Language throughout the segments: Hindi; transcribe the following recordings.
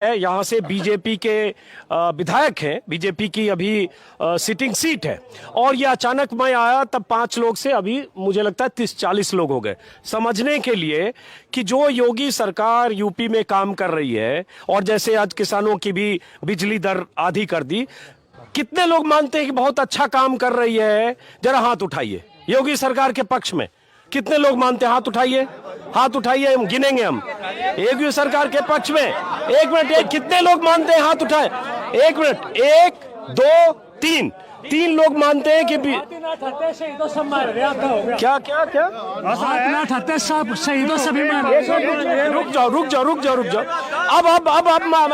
यहाँ से बीजेपी के विधायक हैं, बीजेपी की अभी सिटिंग सीट है, और ये अचानक मैं आया तब 5 लोग से अभी मुझे लगता है 30-40 लोग हो गए, समझने के लिए कि जो योगी सरकार यूपी में काम कर रही है, और जैसे आज किसानों की भी बिजली दर आधी कर दी, कितने लोग मानते हैं कि बहुत अच्छा काम कर रही है? जरा हाथ उठाइए योगी सरकार के पक्ष में, कितने लोग मानते हैं? हाथ उठाइए, हाथ उठाइए, हम गिनेंगे। हम योगी सरकार के पक्ष में 1 मिनट, कितने लोग मानते हैं? हाथ उठाए। 1 मिनट, 1 2 3 लोग मानते हैं कि क्या क्या क्या शहीदों सभी रुक जाओ।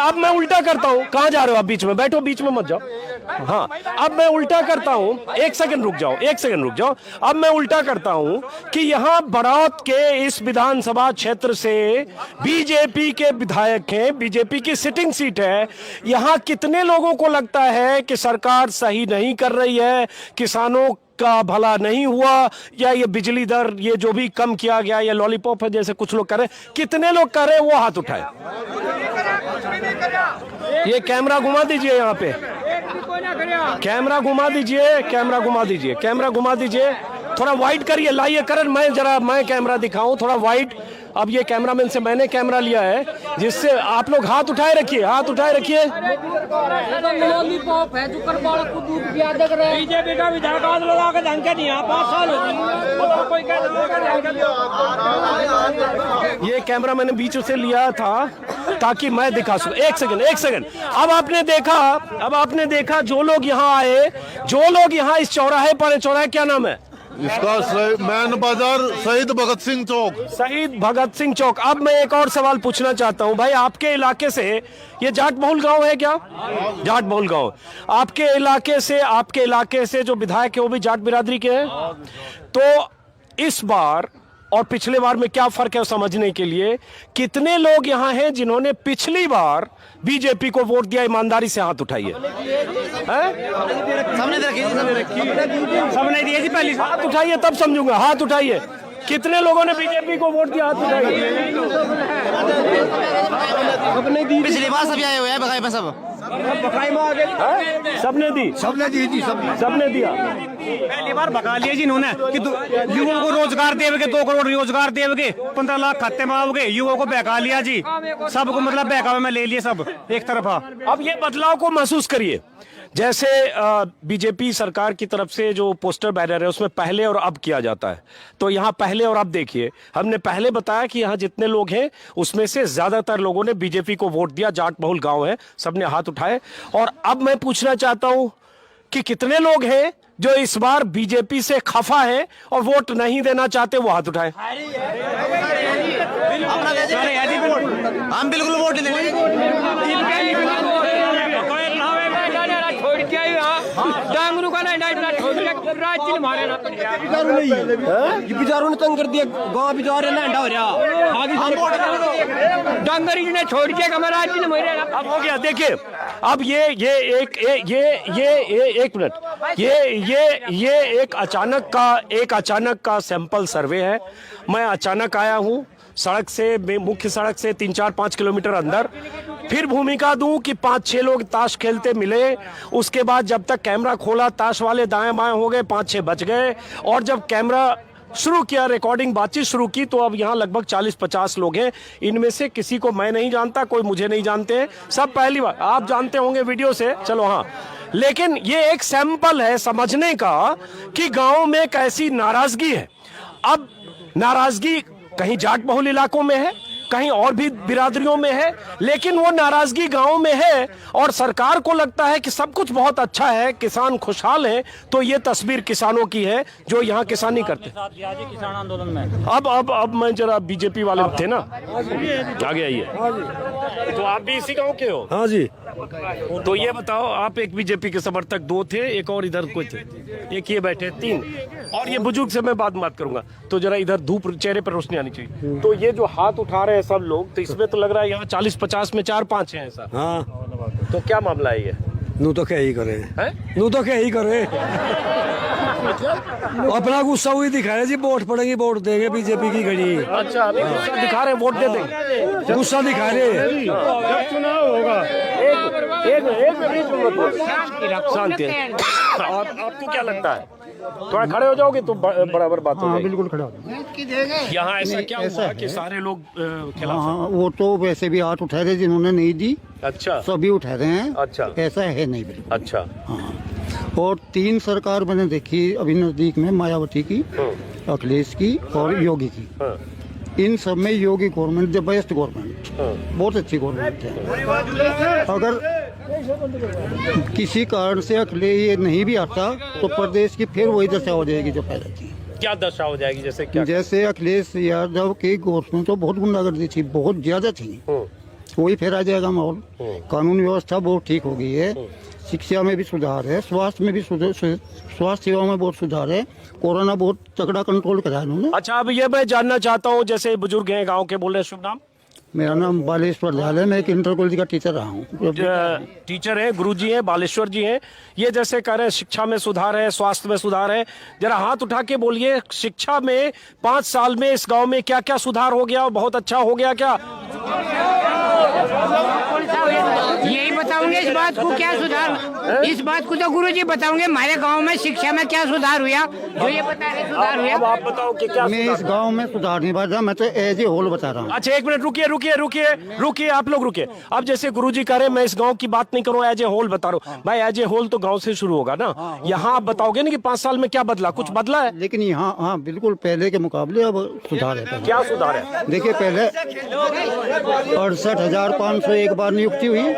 अब मैं उल्टा करता हूँ। कहाँ जा रहे हो आप? बीच में बैठो, बीच में मत जाओ। हाँ, अब मैं उल्टा करता हूँ। 1 सेकंड रुक जाओ। अब मैं उल्टा करता हूँ कि यहाँ बड़ौत के इस विधानसभा क्षेत्र से बीजेपी के विधायक हैं, बीजेपी की सिटिंग सीट है। यहाँ कितने लोगों को लगता है कि सरकार सही नहीं कर रही है, किसानों का भला नहीं हुआ, या ये बिजली दर ये जो भी कम किया गया, ये लॉलीपॉप है जैसे कुछ लोग कर रहे हैं? कितने लोग कर रहे हैं वो हाथ उठाए। ये कैमरा घुमा दीजिए, यहाँ पे कैमरा घुमा दीजिए, थोड़ा वाइड करिए, लाइए करण, मैं कैमरा दिखाऊं थोड़ा वाइड। अब ये कैमरामैन से मैंने कैमरा लिया है, जिससे आप लोग हाथ उठाए रखिए। बीजेपी का विधायक आज लोग आके ढंग के नहीं, 5 साल हो गए। ये कैमरा मैंने बीच से लिया था ताकि मैं दिखा सकूं। एक सेकंड। अब आपने देखा जो लोग यहाँ आए, जो लोग यहाँ इस चौराहे पर, चौराहे क्या नाम है इसका? मैन बाजार, शहीद भगत सिंह चौक। अब मैं एक और सवाल पूछना चाहता हूं भाई, आपके इलाके से ये जाट बहुल गांव है क्या? जाट बहुल गांव। आपके इलाके से जो विधायक है वो भी जाट बिरादरी के हैं। तो इस बार और पिछले बार में क्या फर्क है समझने के लिए, कितने लोग यहाँ हैं जिन्होंने पिछली बार बीजेपी को वोट दिया? ईमानदारी से हाथ उठाइए। सबने दिए जी, पहली हाथ उठाइए तब समझूंगा। हाथ उठाइए, कितने लोगों ने बीजेपी को वोट दिया? हाथ उठाइए। पिछली बार सब आए हुए हैं बकाई पे, सबने दिया। पहली बार भगा लिया जी इन्होंने कि युवाओं को रोजगार देवगे, 2 करोड़ रोजगार देवगे, 15 लाख खाते में आओगे, युवाओं को बहका लिया जी, सबको मतलब बहकावे में ले लिए सब एक तरफा। अब ये बदलाव को महसूस करिए, जैसे बीजेपी सरकार की तरफ से जो पोस्टर बैनर है उसमें पहले और अब किया जाता है, तो यहाँ पहले और अब देखिए। हमने पहले बताया कि यहाँ जितने लोग हैं उसमें से ज्यादातर लोगों ने बीजेपी को वोट दिया, जाट बहुल गांव है, सबने हाथ उठाए। और अब मैं पूछना चाहता हूं कि कितने लोग हैं जो इस बार बीजेपी से खफा है और वोट नहीं देना चाहते? वो हाथ उठाए। हम बिल्कुल वोट नहीं देंगे। डांगरू का बिचारों ने तंग कर दिया, गाँव बिचारे लैंडा हो रहा, डांगरी ने छोड़ के कमरा जी ने। अब हो गया, देखिए अब ये एक मिनट, ये एक अचानक का सैंपल सर्वे है। मैं अचानक आया हूं सड़क से, मुख्य सड़क से 3-4-5 किलोमीटर अंदर, फिर भूमिका दूं कि 5-6 लोग ताश खेलते मिले। उसके बाद जब तक कैमरा खोला ताश वाले दाएं बाएं हो गए, 5-6 बच गए, और जब कैमरा शुरू किया, रिकॉर्डिंग बातचीत शुरू की, तो अब यहाँ लगभग 40-50 लोग हैं। इनमें से किसी को मैं नहीं जानता, कोई मुझे नहीं जानते हैं, सब पहली बार। आप जानते होंगे वीडियो से, चलो हाँ, लेकिन ये एक सैंपल है समझने का कि गांव में कैसी नाराजगी है। अब नाराजगी कहीं जाट बहुल इलाकों में है, कहीं और भी बिरादरियों में है, लेकिन वो नाराजगी गांव में है, और सरकार को लगता है कि सब कुछ बहुत अच्छा है, किसान खुशहाल हैं। तो ये तस्वीर किसानों की है जो यहाँ किसानी करते हैं। किसान आंदोलन में अब मैं जरा बीजेपी वाले थे ना, आगे आइए। तो आप भी इसी गांव के हो? हाँ जी। तो ये बताओ, आप एक बीजेपी के समर्थक, 2 थे, एक और इधर कोई थे, एक ये बैठे 3, और ये बुजुर्ग से मैं बात करूंगा। तो जरा इधर धूप, चेहरे पर रोशनी आनी चाहिए। तो ये जो हाथ उठा रहे हैं सब लोग, तो इसमें तो लग रहा है यहाँ 40-50 में 4-5 हैं ऐसा। हाँ, तो क्या मामला है ये? नू तो क्या ही करे, अपना गुस्सा हुई दिखा रहे जी, वोट पड़ेगी, वोट देंगे बीजेपी की घड़ी। अच्छा, अभी गुस्सा दिखा रहे, वोट दे देंगे, गुस्सा दिखा रहे। शांति। और आपको क्या लगता है, थोड़ा खड़े हो जाओगे तो बराबर बात हो जाएगी। बिल्कुल खड़ा हो। यहाँ ऐसा क्या हुआ कि सारे लोग खिलाफ हैं? हाँ, वो तो वैसे भी हाथ उठा रहे जिन्होंने नहीं दी, अच्छा सभी उठा रहे हैं। अच्छा। ऐसा है नहीं बिल्कुल। अच्छा। हाँ, और 3 सरकार मैंने देखी अभी नजदीक में, मायावती की, अखिलेश की और योगी की। हाँ। इन सब में योगी गवर्नमेंट द बेस्ट गवर्नमेंट, बहुत अच्छी गवर्नमेंट है। अगर किसी कारण से अखिलेश ये नहीं भी आता तो प्रदेश की फिर वही दशा हो जाएगी जो पहले थी। क्या दशा हो जाएगी, जैसे क्या? जैसे अखिलेश यादव की गवर्नमेंट तो बहुत गुंडागर्दी थी, बहुत ज्यादा थी, वही फिर आ जाएगा माहौल। कानून व्यवस्था बहुत ठीक हो गई है, शिक्षा में भी सुधार है, स्वास्थ्य में भी स्वास्थ्य सेवा में बहुत सुधार है, कोरोना बहुत तगड़ा कंट्रोल करा है इन्होंने। अच्छा, अब ये मैं जानना चाहता हूँ, जैसे बुजुर्ग हैं गांव के, बोल रहे शुभ नाम? मेरा नाम बालेश्वर दयाल है, मैं एक इंटर कॉलेज का टीचर रहा हूँ। टीचर हैं, गुरुजी हैं, बालेश्वर जी हैं। ये जैसे कह रहे हैं शिक्षा में सुधार है, स्वास्थ्य में सुधार है, जरा हाथ उठा के बोलिए, शिक्षा में 5 साल में इस गांव में क्या क्या सुधार हो गया, बहुत अच्छा हो गया क्या? यही बताऊंगे इस बात को क्या सुधार, इस बात को तो गुरुजी बताओगे हमारे गांव में शिक्षा में क्या सुधार हुआ, जो ये बता रहे सुधार हुआ। अब आप बताओ कि क्या मैं इस गांव में सुधार नहीं बता रहा, मैं तो एज ए होल बता रहा हूँ। अच्छा, एक मिनट रुकिए रुकिए रुकिए रुकिए, आप लोग रुकिए। अब जैसे गुरुजी कह रहे हैं मैं इस गांव की बात नहीं करूं, एज ए होल बता रहा हूं। भाई एज ए होल तो गांव से शुरू होगा ना। यहाँ आप बताओगे ना कि 5 साल में क्या बदला, कुछ बदला है? लेकिन यहाँ हाँ बिल्कुल पहले के मुकाबले अब सुधार है। क्या सुधार है? देखिए पहले 68,500 एक बार नियुक्ति हुई,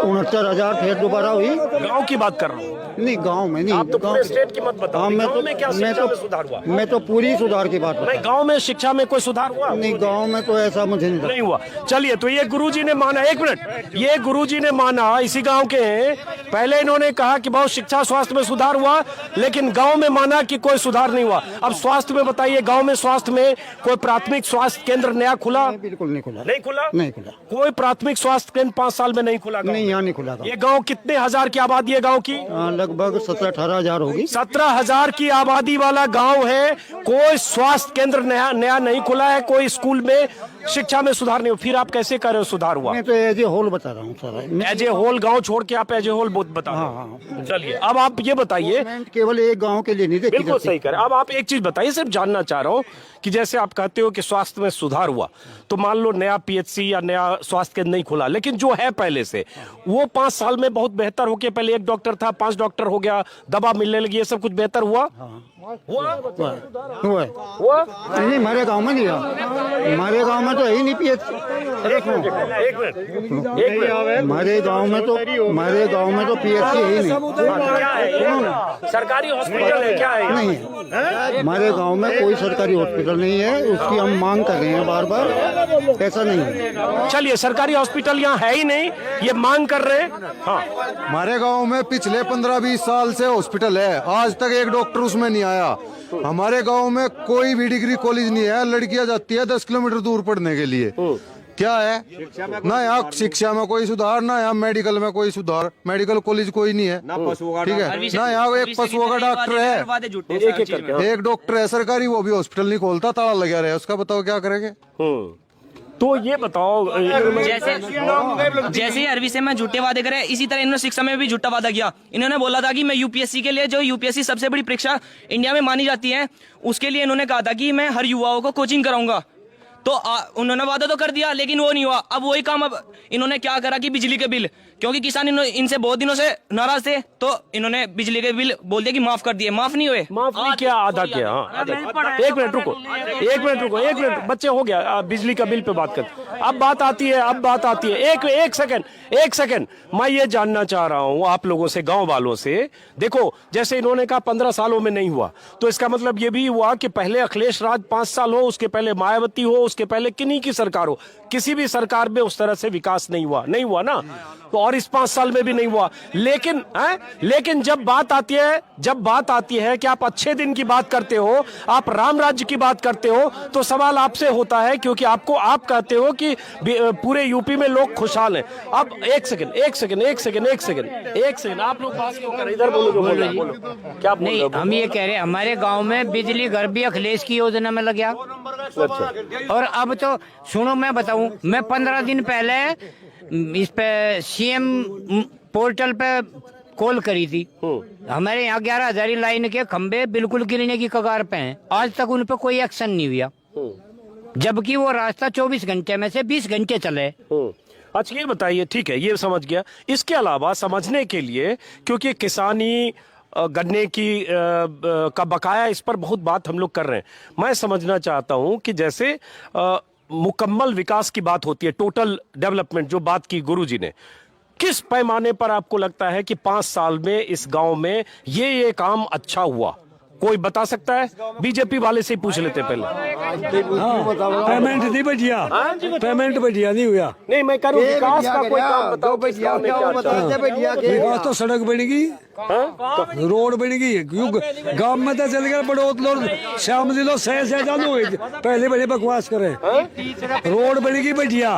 69,000 फिर दोबारा हुई। गांव की बात कर रहा हूँ। नहीं गांव में नहीं, आप तो पूरे स्टेट की मत बताओ। हाँ, गांव में क्या शिक्षा में सुधार हुआ? मैं तो पूरी सुधार की बात नहीं, गांव में शिक्षा में कोई सुधार हुआ? नहीं, गांव में तो ऐसा मुझे नहीं हुआ। चलिए, तो ये गुरुजी ने माना, एक मिनट, ये गुरुजी ने माना, इसी गांव के हैं। पहले इन्होंने कहा कि बहुत शिक्षा स्वास्थ्य में सुधार हुआ, लेकिन गांव में माना कि कोई सुधार नहीं हुआ। अब स्वास्थ्य में बताइए, गांव में स्वास्थ्य में कोई प्राथमिक स्वास्थ्य केंद्र नया खुला? बिल्कुल नहीं खुला। नहीं खुला? नहीं खुला। कोई प्राथमिक स्वास्थ्य केंद्र 5 साल में नहीं खुला? नहीं, यहाँ नहीं खुला। ये गांव कितने हजार की आबादी है गांव की? लगभग 17-18 होगी। 17,000 की आबादी वाला गांव है, कोई स्वास्थ्य केंद्र नया नहीं खुला है, कोई स्कूल में शिक्षा में सुधार नहीं हुआ। फिर आप कैसे कह रहे हो सुधार हुआ? मैं तो एज ए होल बता रहा हूँ सर। एज ए होल गांव छोड़ के आप एज ए होल बता रहे हो। हाँ। चलिए, अब आप ये बताइए, केवल एक गांव के लिए नहीं देखी बिल्कुल सही करें। अब आप एक चीज बताइए, सिर्फ जानना चाह रहा हूँ कि जैसे आप कहते हो कि स्वास्थ्य में सुधार हुआ, तो मान लो नया पीएचसी या नया स्वास्थ्य केंद्र नहीं खुला, लेकिन जो है पहले से, वो 5 साल में बहुत बेहतर हो गया। पहले 1 डॉक्टर था, 5 डॉक्टर हो गया, दवा मिलने लगी, ये सब कुछ बेहतर हुआ? हुआ नहीं, हमारे गांव में नहीं हुआ। हमारे गांव में तो है ही नहीं पीएच। एक मिनट, हमारे गांव में तो पीएचसी है ही नहीं। क्या है? सरकारी हॉस्पिटल है क्या है? नहीं है, हमारे गांव में कोई सरकारी हॉस्पिटल नहीं है, उसकी हम मांग कर रहे हैं बार बार, ऐसा नहीं है। चलिए, सरकारी हॉस्पिटल यहाँ है ही नहीं, ये मांग कर रहे हैं। हाँ, हमारे गांव में पिछले 15-20 साल से हॉस्पिटल है, आज तक एक डॉक्टर उसमें नहीं आया। हमारे गांव में कोई भी डिग्री कॉलेज नहीं है, लड़कियां जाती है 10 किलोमीटर दूर पढ़ने के लिए। क्या है ना, यहाँ शिक्षा में कोई सुधार, ना यहाँ मेडिकल में कोई सुधार, मेडिकल कॉलेज कोई नहीं है, ठीक है ना। यहाँ एक पशुओं का डॉक्टर है, एक डॉक्टर है सरकारी, वो भी हॉस्पिटल नहीं खोलता, ताला लगा रहे, उसका बताओ क्या करेंगे। तो ये बताओ, जैसे अरबी से मैं झूठे वादे करे, इसी तरह इन्होंने शिक्षा में भी झूठा वादा किया। इन्होंने बोला था कि मैं यूपीएससी के लिए, जो यूपीएससी सबसे बड़ी परीक्षा इंडिया में मानी जाती है, उसके लिए इन्होंने कहा था कि मैं हर युवाओं को कोचिंग कराऊंगा। तो उन्होंने वादा तो कर दिया, लेकिन वो नहीं हुआ। अब वही काम अब इन्होंने क्या करा कि बिजली के बिल, क्योंकि किसान इनसे बहुत दिनों से नाराज थे, तो इन्होंने बिजली के बिल बोल दिया कि माफ कर दिए। माफ नहीं हुए, माफ नहीं किया, आधा किया। हाँ, एक मिनट रुको, बच्चे हो गया, बिजली का बिल पे बात करते। अब बात आती है, एक सेकंड, मैं ये जानना चाह रहा हूँ आप लोगों से, गांव वालों से। देखो, जैसे इन्होंने कहा 15 सालों में नहीं हुआ, तो इसका मतलब ये भी हुआ कि पहले अखिलेश राज 5 साल हो, उसके पहले मायावती हो, उसके पहले किन्हीं की सरकार हो, किसी भी सरकार में उस तरह से विकास नहीं हुआ ना, तो और इस 5 साल में भी नहीं हुआ। लेकिन जब बात आती है कि आप अच्छे दिन की बात करते हो, आप राम राज्य की बात करते हो, तो सवाल आपसे होता है, क्योंकि आप कहते हो कि पूरे यूपी में लोग खुशहाल हैं। अब एक सेकंड, आप लोग बात क्यों कर रहे, इधर बोलो, क्या बोल रहे हो? हम ये कह रहे हैं हमारे गांव में बिजली घर भी अखिलेश की योजना में लग गया। और अब तो सुनो मैं बताऊं, मैं 15 दिन पहले इस पे सीएम पोर्टल पे कॉल करी थी। हमारे यहाँ 11,000 लाइन के खंबे बिल्कुल गिरने की कगार पे हैं, आज तक उन पे कोई एक्शन नहीं हुआ, जबकि वो रास्ता 24 घंटे में से 20 घंटे चले। अच्छा ये बताइए, ठीक है ये समझ गया, इसके अलावा समझने के लिए, क्योंकि किसानी गन्ने की का बकाया, इस पर बहुत बात हम लोग कर रहे हैं, मैं समझना चाहता हूं कि जैसे मुकम्मल विकास की बात होती है, टोटल डेवलपमेंट जो बात की गुरुजी ने, किस पैमाने पर आपको लगता है कि 5 साल में इस गांव में ये काम अच्छा हुआ? कोई बता सकता है? बीजेपी वाले से ही पूछ लेते पहले। पेमेंट नहीं बढ़िया, पेमेंट बढ़िया नहीं हुआ। नहीं मैं कह रहा हूं विकास का कोई काम बताओ। विकास तो सड़क बनेगी, रोड बनेगी, गांव में तो चल गया बड़ोत लोग श्याम दिलो सह चालू हुई, पहले बड़े बकवास करे। रोड बनेगी बढ़िया,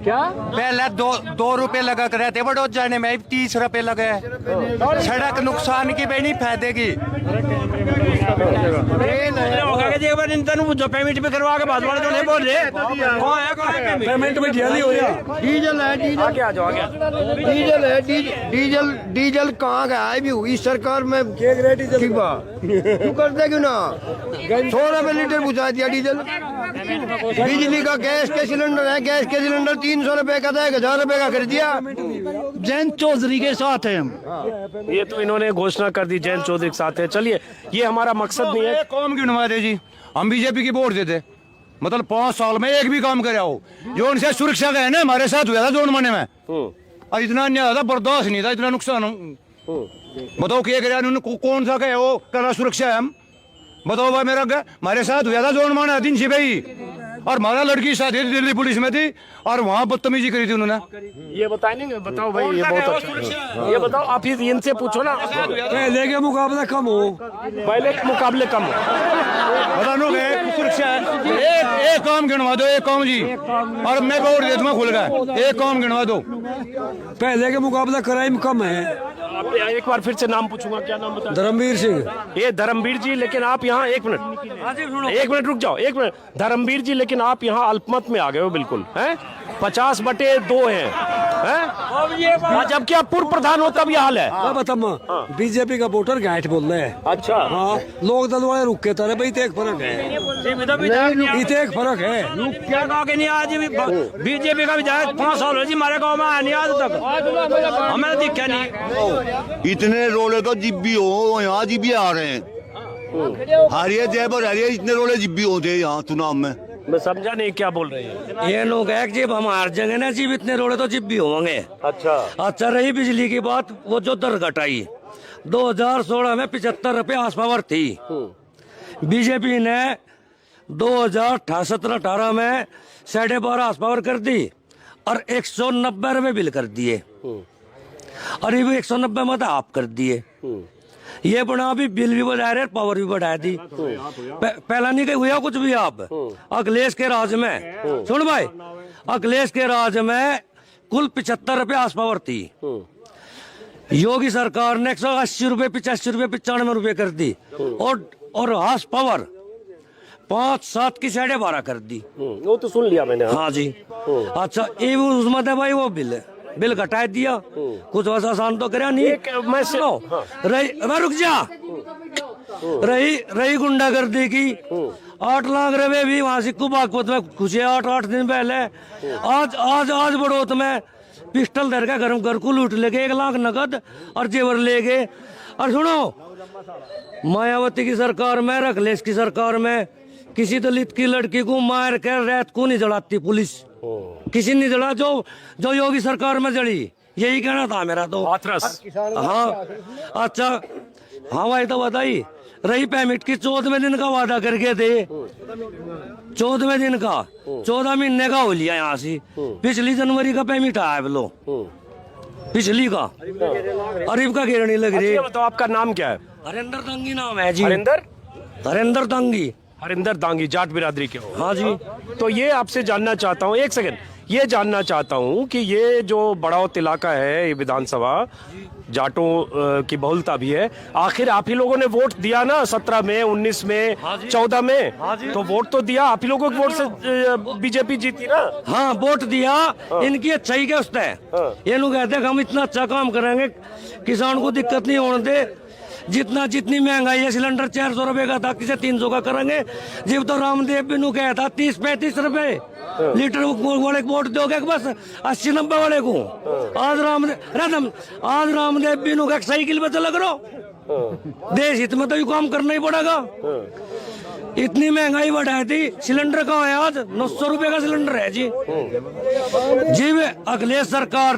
क्या पहले 2 रुपए लगा कर रहते बड़ोत जाने में, 30 रुपए लगे। सड़क नुकसान की बनी फायदे की। पेमेंट भी करवा के बाद वाले तो नहीं बोल रहे, पेमेंट बढ़िया नहीं हो रहा। डीजल है, डीजल कहाँ गया है? भी हुई सरकार में तू करते क्यों ना? 100 रुपए लीटर बुझा दिया डीजल। बिजली का गैस के सिलेंडर है, गैस के सिलेंडर 300 रुपए का था, 1000 रुपए का कर दिया। जयंत चौधरी के साथ है हम। ये तो इन्होंने घोषणा कर दी जयंत चौधरी के साथ है। चलिए ये हमारा मकसद नहीं है। कौम गिनवा दे जी, हम बीजेपी की वोट देते, मतलब 5 साल में एक भी काम करे हो जो उनसे सुरक्षा का है ना, हमारे साथ हुआ था जोन मने में, और इतना अन्याय था, बर्दाश्त नहीं था, इतना नुकसान। बताओ क्या करे उन्होंने, कौन सा कहे वो करा सुरक्षा है? हम बताओ भाई, मेरा हमारे साथ हुआ था जोन माना 3 सिपाही, और हमारा लड़की शादी दिल्ली पुलिस में थी, और वहाँ बदतमीजी करी थी उन्होंने। ये बताएंगे, बताओ भाई, ये बहुत अच्छा। ये बताओ आप ही इनसे पूछो ना, पहले के मुकाबले कम हो, पहले के मुकाबले कम हो, बता लो सुरक्षा है। एक काम गिनवा दो, एक काम जी, और मैं वोट दे दूंगा खुल गया, एक काम गिनवा दो। पहले के मुकाबले क्राइम कम है। आप एक बार फिर से नाम पूछूंगा, क्या नाम बता? धर्मवीर सिंह। ये धर्मवीर जी, लेकिन आप यहाँ एक मिनट रुक जाओ, 1 मिनट। धर्मवीर जी, लेकिन आप यहाँ अल्पमत में आ गए हो बिल्कुल, हैं? 50/2 हैं, जबकि आप पूर्व प्रधान हो तब ये हाल है। बीजेपी का वोटर गाइट बोल रहे हैं। अच्छा हाँ, लोग दल वाले रुक के तरह भाई, एक फर्क है, एक फर्क है। क्या कहा कि नहीं आज बीजेपी का विधायक 5 साल हो जी हमारे गाँव में आया नहीं आज तक, हमें दिखा नहीं। इतने रोले तो जिब्बी हो, यहाँ जिब्बी आ रहे हैं, हारिए जयपुर हारिए, इतने रोले जिब्बी होते हैं यहाँ चुनाव में। मैं समझा नहीं क्या बोल रहे हैं। ये लोग है कि जब हम हार जाएंगे ना जी, इतने रोड़े तो जिब भी होंगे। अच्छा रही बिजली की बात, वो जो दर घटाई 2016 में 75 रुपए हाउस पावर थी, बीजेपी ने 2017-18 में 12.5 हाउस पावर कर दी, और 190 रुपए बिल कर दिए, और ये भी 190 मत आप कर दिए। ये बना भी बिल भी बढ़ा रहे, पावर भी बढ़ा दी। पहला नहीं कहीं हुआ कुछ भी। आप अखिलेश के राज में सुन भाई, अखिलेश के राज में कुल 75 रुपए हाउस पावर थी, योगी सरकार ने 180 रुपए, 85 रुपए, 95 रुपए कर दी, और हाउस पावर 5-7 की 12.5 कर दी। वो तो सुन लिया मैंने। हाँ जी। अच्छा ये उसमें था भाई, वो बिल घटा दिया, कुछ वैसा आसान तो करा नहीं। मैं सुनो, रुक जा, रही गुंडागर्दी की 8 लाख रुपए भी वहां सिक्कू बागपत में खुशी 8 दिन पहले। आज बड़ोत में पिस्टल धर के घर को लूट ले गए, 1 लाख नकद और जेवर ले गए। और सुनो, मायावती की सरकार में, अखिलेश की सरकार में किसी दलित की लड़की को मार कर रात को नहीं जलाती पुलिस, किसी नहीं जला जो योगी सरकार में जड़ी। यही कहना था मेरा तो। हाथरस। हाँ अच्छा, हाँ भाई तो बताइए, रही पेमेंट की 14वें दिन का वादा करके थे, 14वें दिन का, 14 महीने का हो लिया यहाँ से। पिछली जनवरी का पेमेंट आया बोलो, पिछली का अरीब का गिरणी लग रही। बताओ आपका नाम क्या है? हरिंदर तांगी नाम है जी। हरिंदर तांगी। हरिंदर तांगी, जाट बिरादरी के हो? हाँ जी। तो ये आपसे जानना चाहता हूँ, एक सेकंड, ये जानना चाहता हूँ कि ये जो बड़ौत इलाका है, ये विधानसभा जाटों की बहुलता भी है, आखिर आप ही लोगों ने वोट दिया ना 17 में, 19 में, 14 में, तो वोट तो दिया आप ही लोगों के वोट से बीजेपी जीती ना? हाँ वोट दिया, इनकी अच्छाई के उसते ये लोग कहते हैं हम इतना अच्छा काम करेंगे, किसान को दिक्कत नहीं होने दे, जितनी महंगाई है, सिलेंडर 400 रुपए का था, किसे 300 का करेंगे। जब तो रामदेव बिनू कहता था 30-35 रुपए लीटर वाले को वोट दोगे बस 80-90 वाले को। आज रामदेव बिनू का साइकिल पे तो लग रहा, देश हित में तो ये काम करना ही पड़ेगा। इतनी महंगाई बढ़ाई थी, सिलेंडर कहाँ है आज? 900 रुपए का सिलेंडर है जी। जब अखिलेश सरकार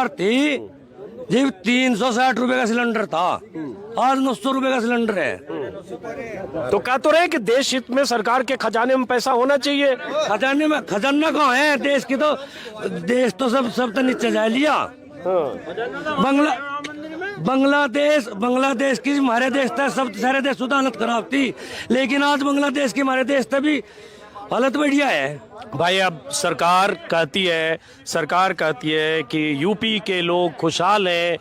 थी, जब 360 रुपए का सिलेंडर था, आज 900 रुपए का सिलेंडर है। तो कह तो रहे कि देश हित में सरकार के खजाने में पैसा होना चाहिए। खजाने में खजाना कहाँ है देश की? तो देश तो सब तो नीचे जा लिया। बांग्लादेश की हमारे देश तक सब सारे देश सुधा हालत खराब थी, लेकिन आज बांग्लादेश की हमारे देश तक भी हालत बढ़िया है। भाई अब सरकार कहती है कि यूपी के लोग खुशहाल हैं,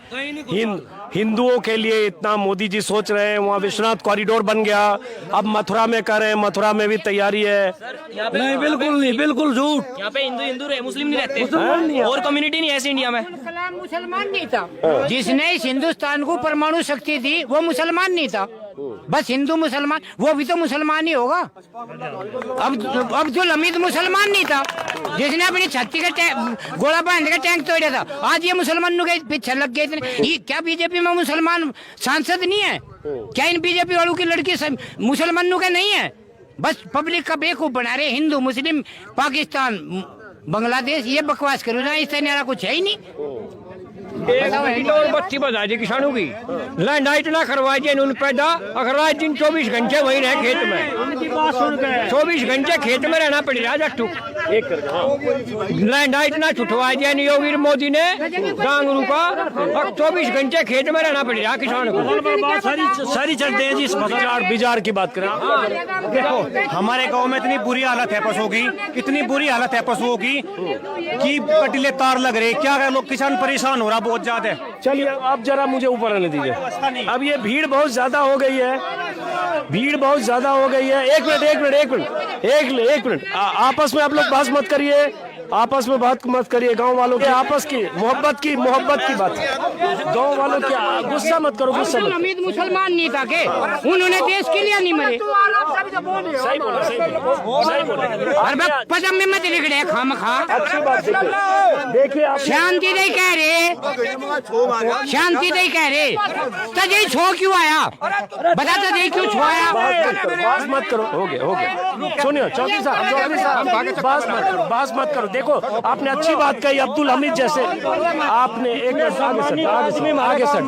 हिंदुओं के लिए इतना मोदी जी सोच रहे हैं, वहाँ विश्वनाथ कॉरिडोर बन गया, अब मथुरा में कर रहे हैं, मथुरा में भी तैयारी है। नहीं बिल्कुल नहीं, बिल्कुल झूठ। यहाँ पे हिंदू रहे, मुस्लिम नहीं रहते, और कम्युनिटी नहीं ऐसी इंडिया में। मुसलमान नहीं था, जिसने इस हिंदुस्तान को परमाणु शक्ति दी वो मुसलमान नहीं था, बस हिंदू मुसलमान, वो भी तो मुसलमान ही होगा। अब अब्दुल हमीद मुसलमान नहीं था, जिसने अपनी छत्ती का गोला बांध का टैंक तोड़ा था, आज ये मुसलमानों के पीछे लग गए। ये क्या बीजेपी में मुसलमान सांसद नहीं है क्या? इन बीजेपी वालों की लड़की मुसलमानों के नहीं है, बस पब्लिक का बेवकूफ बना रहे। हिंदू मुस्लिम पाकिस्तान बांग्लादेश ये बकवास करो ना, इससे न्यारा कुछ है ही नहीं। और बत्ती बजा दी किसानों की, लैंड ना करवा दिया उन पैदा, अगर रात दिन 24 घंटे वही रहे खेत में, 24 घंटे खेत में रहना पड़ेगा जट्टू। लैंड ना छुटवा दिया योगी मोदी ने डांगरू का, अब 24 घंटे खेत में रहना पड़ेगा किसान को। सारी चलते हैं जी, बिजार की बात करें। देखो हमारे गांव में इतनी बुरी हालत है पशुओं की, इतनी बुरी हालत है पशुओं की कि कटीले तार लग रहे, क्या लोग किसान परेशान हो रहा बहुत ज्यादा। चलिए आप जरा मुझे ऊपर आने दीजिए। अब ये भीड़ बहुत ज्यादा हो गई है, भीड़ बहुत ज्यादा हो गई है। एक मिनट आपस में आप लोग बहस मत करिए, आपस में बात मत करिए। गांव वालों के आपस की मोहब्बत की बात, गांव वालों की गुस्सा मत करो, गुस्सा मत। हमीद मुसलमान नहीं था के, उन्होंने देश के लिए नहीं मरे। सही बोला। पदम में मत लिखड़े खामखा। अच्छी बात देखिए आप शांति नहीं कह रहे, शांति नहीं कह रहे, तजई छो क्यों आया? बता तजई क्यों छो आया? बात मत करो, हो गया। सुनिए चौधरी साहब बात मत करो। देखो आपने अच्छी बात कही, अब्दुल हमीद जैसे आपने एक आगे सर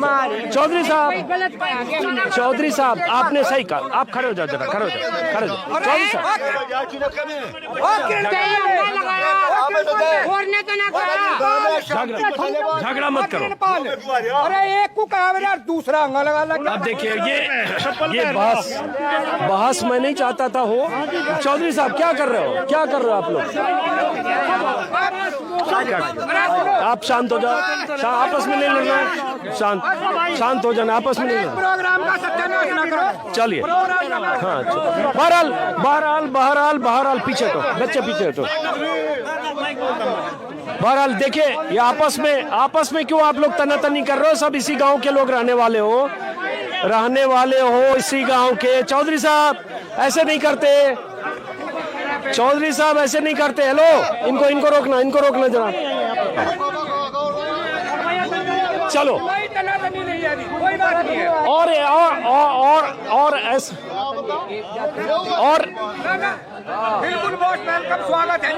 चौधरी साहब आपने सही कहा। आप खड़े हो जाओ जरा, खड़े हो जाओ चौधरी साहब। झगड़ा मत करो। अरे एक को कहा दूसरा अंगा लगा। अब देखिए ये बहस मैं नहीं चाहता था हो। चौधरी साहब क्या कर रहे हो आप लोग? आप शांत हो जाओ, आपस में नहीं लड़ना, शांत हो जाना, आपस में नहीं लड़ना। प्रोग्राम का सत्यानाश ना करो। चलिए हाँ, बहरहाल पीछे तो बच्चे पीछे तो। बहरहाल देखिए ये आपस में क्यों आप लोग तनातनी कर रहे हो? सब इसी गांव के लोग रहने वाले हो इसी गांव के। चौधरी साहब ऐसे नहीं करते, चौधरी साहब ऐसे नहीं करते। हेलो इनको रोकना जरा। चलो और बिल्कुल बहुत वेलकम, स्वागत है।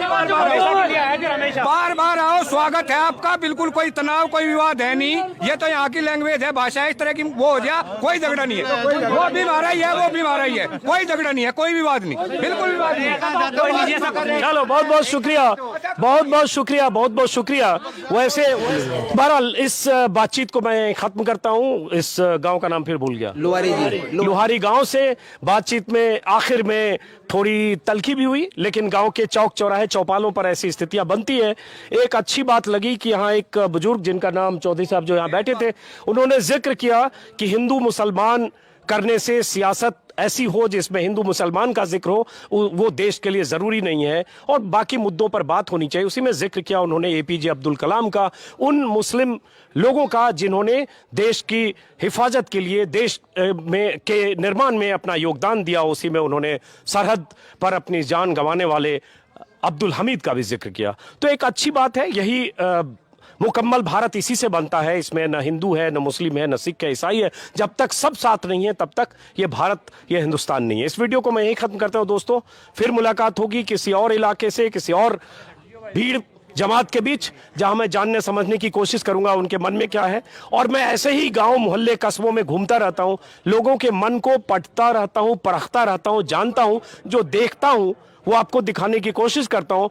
बार बार आओ, स्वागत स्वागत है आपका, बिल्कुल कोई तनाव कोई विवाद है नहीं। ये तो यहाँ की लैंग्वेज है, भाषा है, इस तरह की वो हो गया, कोई झगड़ा नहीं है। वो भी मारा ही है, वो भी मारा ही है, कोई झगड़ा नहीं है, कोई विवाद नहीं, बिल्कुल विवाद नहीं। चलो बहुत बहुत शुक्रिया, बहुत बहुत शुक्रिया, बहुत बहुत शुक्रिया। वैसे बहरहाल इस बातचीत को मैं खत्म करता हूँ। इस गांव का नाम फिर भूल गया, लुहारी गांव से बातचीत में आखिर में थोड़ी तलखी भी हुई, लेकिन गांव के चौक चौराहे चौपालों पर ऐसी स्थितियां बनती है। एक अच्छी बात लगी कि यहाँ एक बुजुर्ग जिनका नाम चौधरी साहब जो यहाँ बैठे थे, उन्होंने जिक्र किया कि हिंदू मुसलमान करने से सियासत ऐसी हो जिसमें हिंदू मुसलमान का जिक्र हो, वो देश के लिए जरूरी नहीं है और बाकी मुद्दों पर बात होनी चाहिए। उसी में जिक्र किया उन्होंने एपीजे अब्दुल कलाम का, उन मुस्लिम लोगों का जिन्होंने देश की हिफाजत के लिए, देश में के निर्माण में अपना योगदान दिया। उसी में उन्होंने सरहद पर अपनी जान गंवाने वाले अब्दुल हमीद का भी जिक्र किया। तो एक अच्छी बात है, यही मुकम्मल भारत इसी से बनता है। इसमें न हिंदू है, न मुस्लिम है, न सिख है, ईसाई है। जब तक सब साथ नहीं है तब तक ये भारत, ये हिंदुस्तान नहीं है। इस वीडियो को मैं यही खत्म करता हूं दोस्तों। फिर मुलाकात होगी किसी और इलाके से, किसी और भीड़ जमात के बीच, जहां मैं जानने समझने की कोशिश करूंगा उनके मन में क्या है। और मैं ऐसे ही गांव मोहल्ले कस्बों में घूमता रहता हूं, लोगों के मन को पढ़ता रहता हूं, परखता रहता हूं, जानता हूं, जो देखता हूं वो आपको दिखाने की कोशिश करता हूं।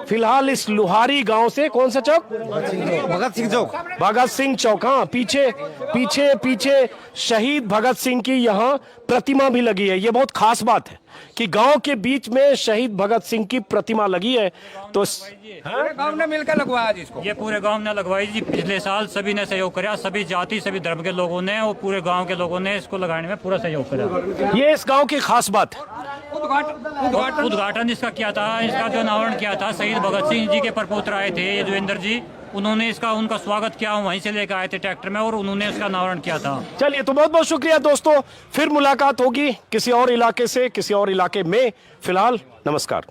फिलहाल इस लुहारी गांव से, कौन सा चौक? भगत सिंह चौक। भगत सिंह चौक, हाँ, पीछे शहीद भगत सिंह की यहाँ प्रतिमा भी लगी है। ये बहुत खास बात है कि गांव के बीच में शहीद भगत सिंह की प्रतिमा लगी है। तो पूरे गांव ने मिलकर लगवाया जिसको, ये पूरे गांव ने लगवाई जी। पिछले साल सभी ने सहयोग करा, सभी जाति सभी धर्म के लोगों ने और पूरे गांव के लोगों ने इसको लगाने में पूरा सहयोग करा। ये इस गांव की खास बात है। उद्घाटन इसका किया था, इसका जो अनावरण किया था, शहीद भगत सिंह जी के प्रपुत्र आए थे ये जोगिंदर जी, उन्होंने इसका उनका स्वागत किया, वहीं से लेकर आए थे ट्रैक्टर में और उन्होंने इसका अनावरण किया था। चलिए, तो बहुत बहुत शुक्रिया दोस्तों। फिर मुलाकात होगी किसी और इलाके से, किसी और इलाके में। फिलहाल नमस्कार।